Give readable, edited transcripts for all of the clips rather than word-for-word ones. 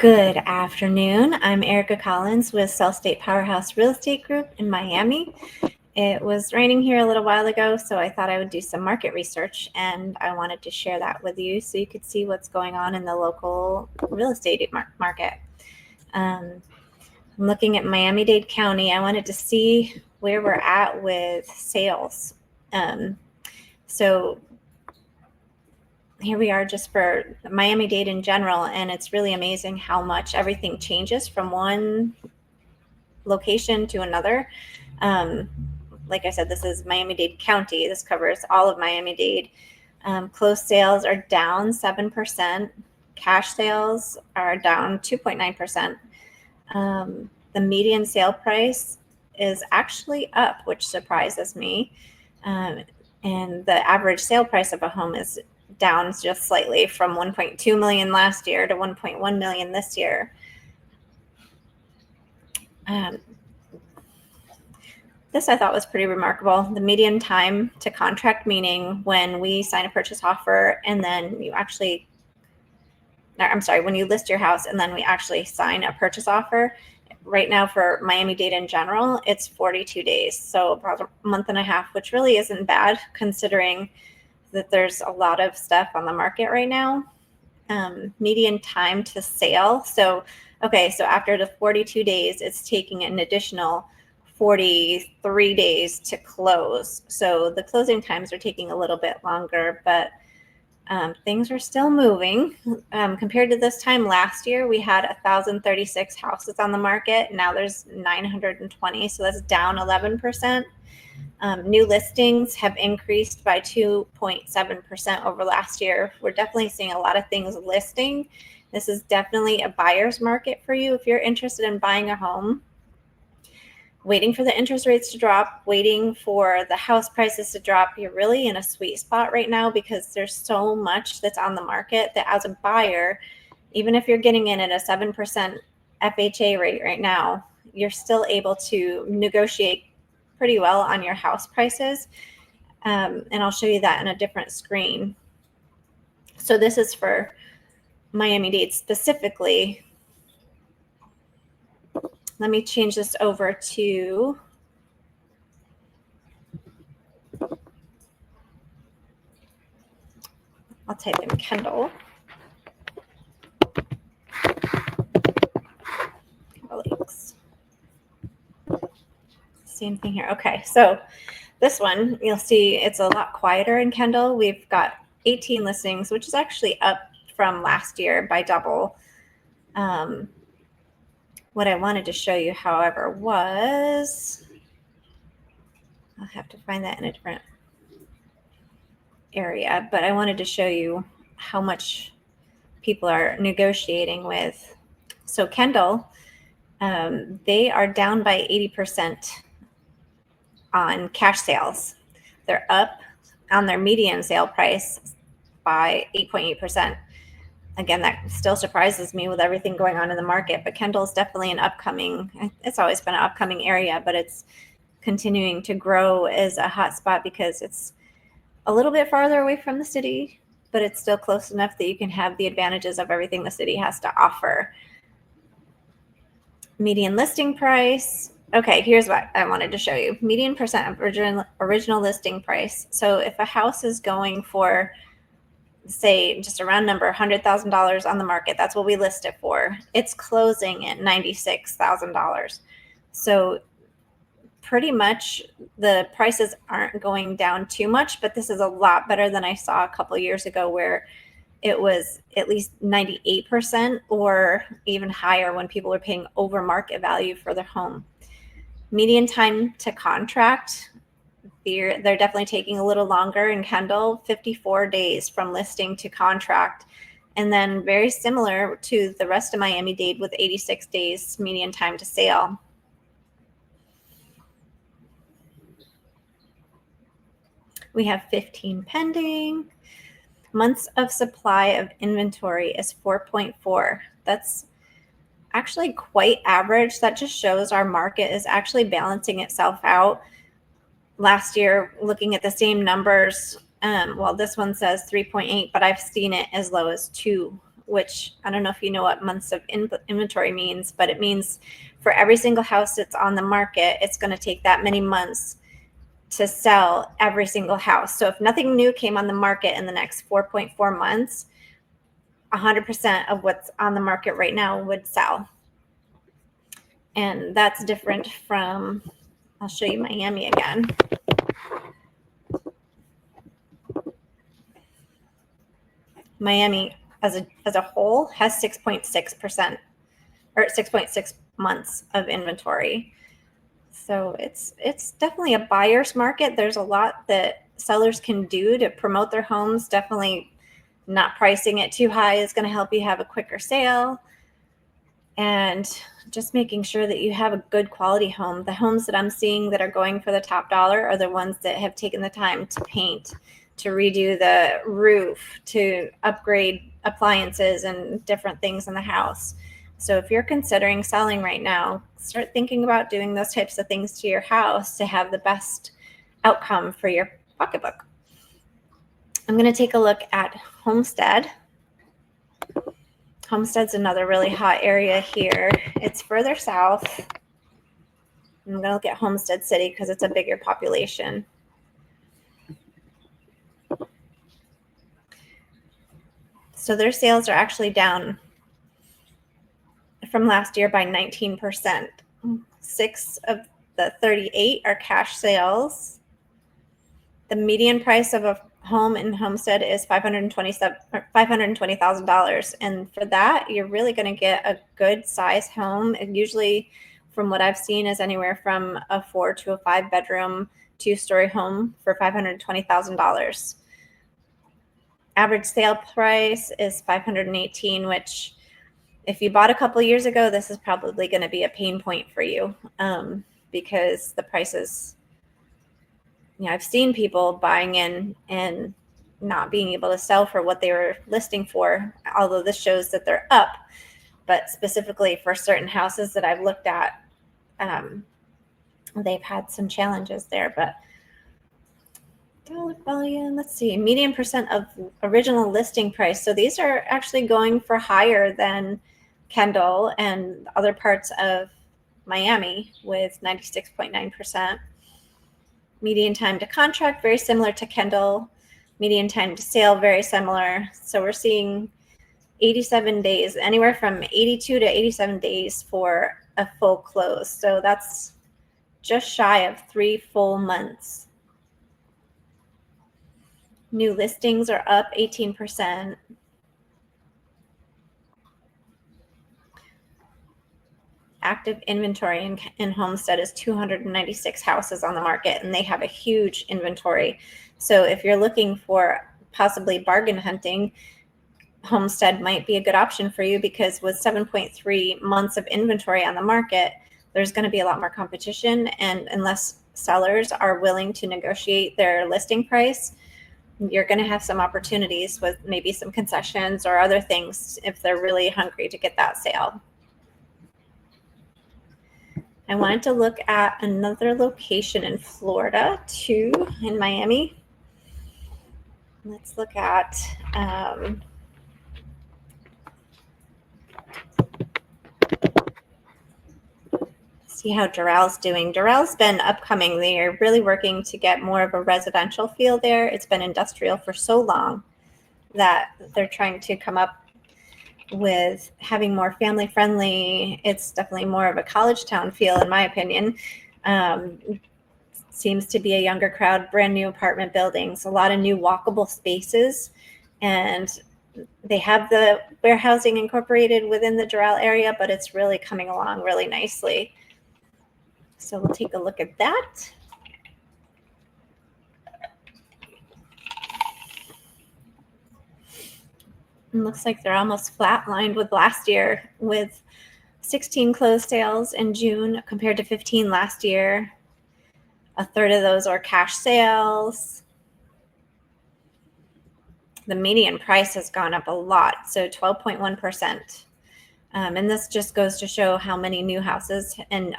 Good afternoon. I'm Erika Collins with Sellstate Powerhouse Real Estate Group in Miami. It was raining here a little while ago, so I thought I would do some market research, and I wanted to share that with you so you could see what's going on in the local real estate market. I'm looking at Miami-Dade County. I wanted to see where we're at with sales. So here we are just for Miami-Dade in general, and it's really amazing how much everything changes from one location to another. Like I said, this is Miami-Dade County. This covers all of Miami-Dade. Closed sales are down 7%. Cash sales are down 2.9%. The median sale price is actually up, which surprises me. And the average sale price of a home is down just slightly from 1.2 million last year to 1.1 million this year. This I thought was pretty remarkable. The median time to contract, meaning when we sign a purchase offer and then when you list your house and then we actually sign a purchase offer. Right now for Miami-Dade in general, it's 42 days. So about a month and a half, which really isn't bad considering that there's a lot of stuff on the market right now. Median time to sale. So after the 42 days, it's taking an additional 43 days to close. So the closing times are taking a little bit longer, but things are still moving. Compared to this time last year, we had 1,036 houses on the market. Now there's 920, so that's down 11%. New listings have increased by 2.7% over last year. We're definitely seeing a lot of things listing. This is definitely a buyer's market for you if you're interested in buying a home. Waiting for the interest rates to drop, waiting for the house prices to drop. You're really in a sweet spot right now because there's so much that's on the market that as a buyer, even if you're getting in at a 7% FHA rate right now, you're still able to negotiate pretty well on your house prices. And I'll show you that in a different screen. So this is for Miami-Dade specifically. Let me change this over to I'll type in Kendall. Kendale Lakes. Same thing here. Okay, so this one, you'll see it's a lot quieter in Kendall. We've got 18 listings, which is actually up from last year by double. What I wanted to show you, however, was, I'll have to find that in a different area, but I wanted to show you how much people are negotiating with. So Kendall, they are down by 80% on cash sales. They're up on their median sale price by 8.8%. Again, that still surprises me with everything going on in the market, but Kendall's definitely it's always been an upcoming area, but it's continuing to grow as a hot spot because it's a little bit farther away from the city, but it's still close enough that you can have the advantages of everything the city has to offer. Median listing price. Okay, here's what I wanted to show you. Median percent of original listing price. So if a house is going for, say, just a round number, $100,000 on the market, that's what we list it for. It's closing at $96,000. So pretty much the prices aren't going down too much, but this is a lot better than I saw a couple years ago where it was at least 98% or even higher when people were paying over market value for their home. Median time to contract, they're definitely taking a little longer in Kendall, 54 days from listing to contract. And then very similar to the rest of Miami-Dade with 86 days median time to sale. We have 15 pending. Months of supply of inventory is 4.4. That's actually quite average. That just shows our market is actually balancing itself out. Last year, looking at the same numbers, well, this one says 3.8, but I've seen it as low as 2 which I don't know if you know what months of inventory means, but it means for every single house that's on the market, it's going to take that many months to sell every single house. So if nothing new came on the market in the next 4.4 months, 100% of what's on the market right now would sell. And that's different from, I'll show you Miami again. Miami as a whole has 6.6% or 6.6 months of inventory. So it's definitely a buyer's market. There's a lot that sellers can do to promote their homes. Definitely not pricing it too high is going to help you have a quicker sale. And just making sure that you have a good quality home. The homes that I'm seeing that are going for the top dollar are the ones that have taken the time to paint, to redo the roof, to upgrade appliances and different things in the house. So if you're considering selling right now, start thinking about doing those types of things to your house to have the best outcome for your pocketbook. I'm going to take a look at Homestead. Homestead's another really hot area here. It's further south. I'm going to look at Homestead City because it's a bigger population. So their sales are actually down from last year by 19%. 6 of the 38 are cash sales. The median price of a home in Homestead is $520,000, and for that, you're really going to get a good size home. And usually, from what I've seen, is anywhere from a 4 to a 5 bedroom, 2-story home for $520,000. Average sale price is $518,000, which, if you bought a couple years ago, this is probably going to be a pain point for you, because the prices. I've seen people buying in and not being able to sell for what they were listing for, although this shows that they're up. But specifically for certain houses that I've looked at, they've had some challenges there. But dollar volume, let's see, median percent of original listing price. So these are actually going for higher than Kendall and other parts of Miami with 96.9%. Median time to contract, very similar to Kendall. Median time to sale, very similar. So we're seeing 87 days, anywhere from 82 to 87 days for a full close. So that's just shy of 3 full months. New listings are up 18%. Active inventory in Homestead is 296 houses on the market, and they have a huge inventory. So if you're looking for possibly bargain hunting, Homestead might be a good option for you, because with 7.3 months of inventory on the market, there's going to be a lot more competition. And unless sellers are willing to negotiate their listing price, you're going to have some opportunities with maybe some concessions or other things if they're really hungry to get that sale. I wanted to look at another location in Florida too, in Miami. Let's look at see how Doral's doing. Doral's been upcoming. They're really working to get more of a residential feel there. It's been industrial for so long that they're trying to come up with having more family friendly. It's definitely more of a college town feel, in my opinion. Seems to be a younger crowd, brand new apartment buildings, a lot of new walkable spaces, and they have the warehousing incorporated within the Doral area, but it's really coming along really nicely. So we'll take a look at that. It looks like they're almost flatlined with last year, with 16 closed sales in June compared to 15 last year. A third of those are cash sales. The median price has gone up a lot, so 12.1%. And this just goes to show how many new houses and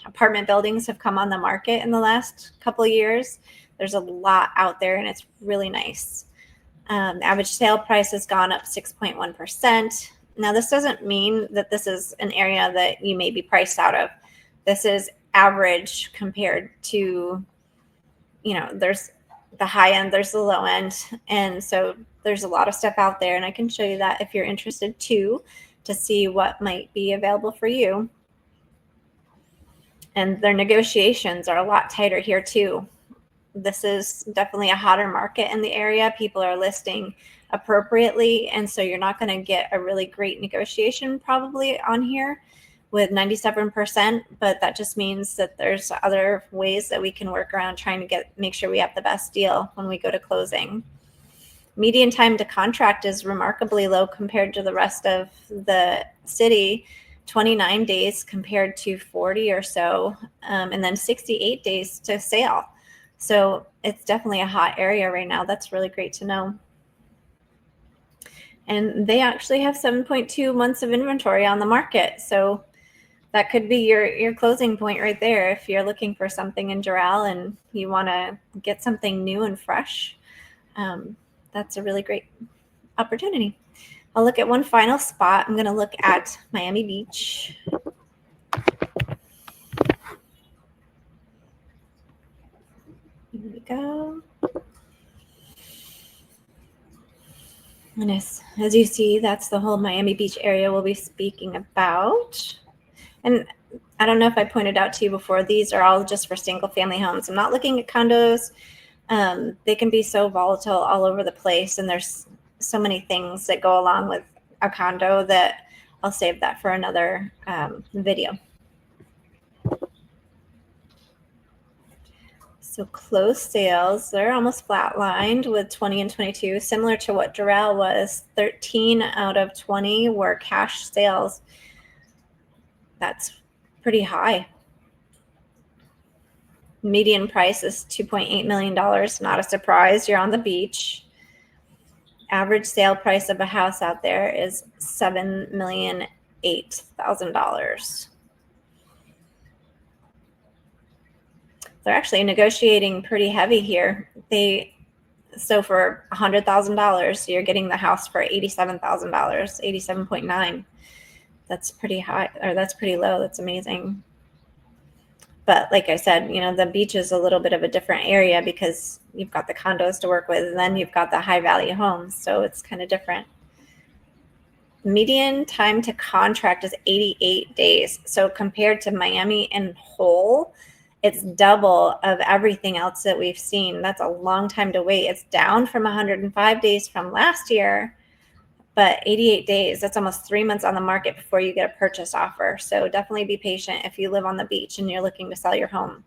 apartment buildings have come on the market in the last couple of years. There's a lot out there, and it's really nice. The average sale price has gone up 6.1%. Now, this doesn't mean that this is an area that you may be priced out of. This is average compared to, there's the high end, there's the low end. And so there's a lot of stuff out there. And I can show you that if you're interested too, to see what might be available for you. And their negotiations are a lot tighter here too. This is definitely a hotter market in the area. People are listing appropriately. And so you're not going to get a really great negotiation probably on here with 97%, but that just means that there's other ways that we can work around trying to make sure we have the best deal when we go to closing. Median time to contract is remarkably low compared to the rest of the city, 29 days compared to 40 or so, and then 68 days to sale. So it's definitely a hot area right now. That's really great to know. And they actually have 7.2 months of inventory on the market. So that could be your closing point right there. If you're looking for something in Doral and you want to get something new and fresh, that's a really great opportunity. I'll look at one final spot. I'm going to look at Miami Beach. Here we go. And as you see, that's the whole Miami Beach area we'll be speaking about. And I don't know if I pointed out to you before, these are all just for single family homes. I'm not looking at condos. They can be so volatile all over the place. And there's so many things that go along with a condo that I'll save that for another video. So closed sales, they're almost flatlined with 20 and 22, similar to what Doral was. 13 out of 20 were cash sales. That's pretty high. Median price is $2.8 million. Not a surprise. You're on the beach. Average sale price of a house out there is $7,008,000. They're actually negotiating pretty heavy here. So for $100,000, you're getting the house for $87,000, $87.9. That's pretty high, or that's pretty low. That's amazing. But like I said, the beach is a little bit of a different area because you've got the condos to work with, and then you've got the high value homes. So it's kind of different. Median time to contract is 88 days. So compared to Miami in whole, it's double of everything else that we've seen. That's a long time to wait. It's down from 105 days from last year, but 88 days, that's almost 3 months on the market before you get a purchase offer. So definitely be patient if you live on the beach and you're looking to sell your home.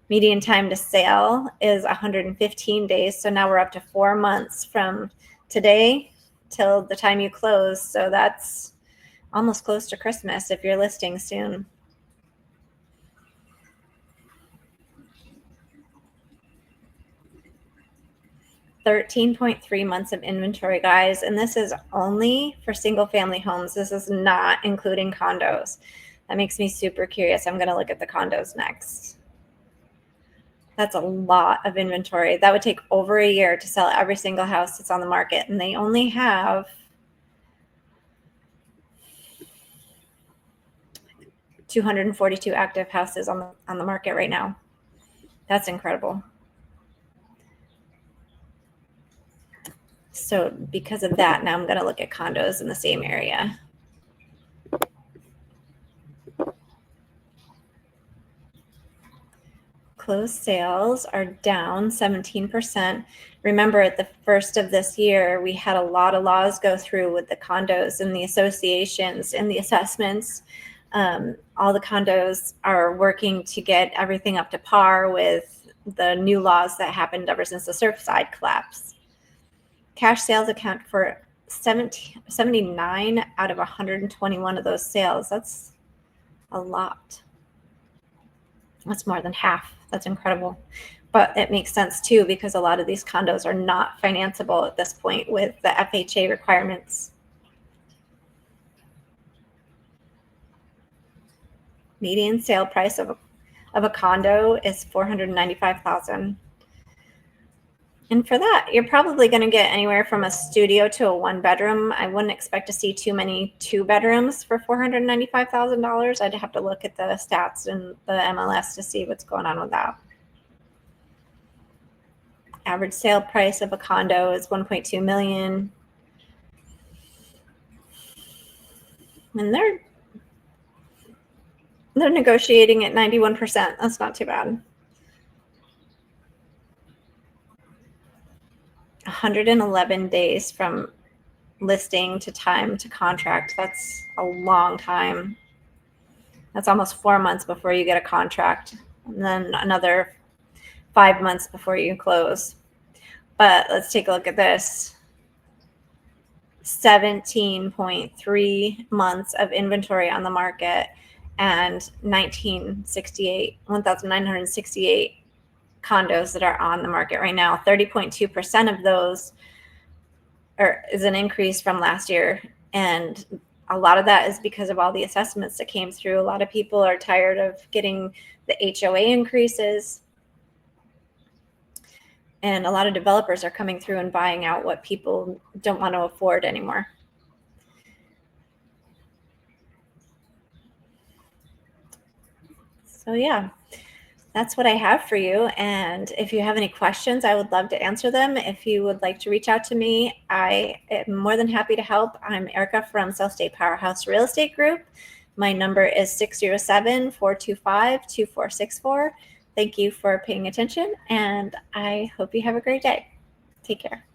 Median time to sale is 115 days. So now we're up to 4 months from today till the time you close. So that's almost close to Christmas if you're listing soon. $13.3 months of inventory, guys. And this is only for single family homes. This is not including condos. That makes me super curious. I'm going to look at the condos next. That's a lot of inventory. That would take over a year to sell every single house that's on the market. And they only have 242 active houses on the market right now. That's incredible. So because of that, now I'm going to look at condos in the same area. Closed sales are down 17%. Remember, at the first of this year, we had a lot of laws go through with the condos and the associations and the assessments. All the condos are working to get everything up to par with the new laws that happened ever since the Surfside collapse. Cash sales account for 79 out of 121 of those sales. That's a lot. That's more than half. That's incredible. But it makes sense too, because a lot of these condos are not financeable at this point with the FHA requirements. Median sale price of a condo is $495,000. And for that, you're probably going to get anywhere from a studio to a 1-bedroom. I wouldn't expect to see too many 2-bedrooms for $495,000. I'd have to look at the stats and the MLS to see what's going on with that. Average sale price of a condo is $1.2 million. And they're negotiating at 91%. That's not too bad. 111 days from listing to time to contract. That's a long time. That's almost 4 months before you get a contract, and then another 5 months before you close. But let's take a look at this. 17.3 months of inventory on the market and 1,968 condos that are on the market right now. 30.2% of those is an increase from last year. And a lot of that is because of all the assessments that came through. A lot of people are tired of getting the HOA increases. And a lot of developers are coming through and buying out what people don't want to afford anymore. So yeah, that's what I have for you. And if you have any questions, I would love to answer them. If you would like to reach out to me, I am more than happy to help. I'm Erika from Sellstate Powerhouse Real Estate Group. My number is 607-425-2464. Thank you for paying attention, and I hope you have a great day. Take care.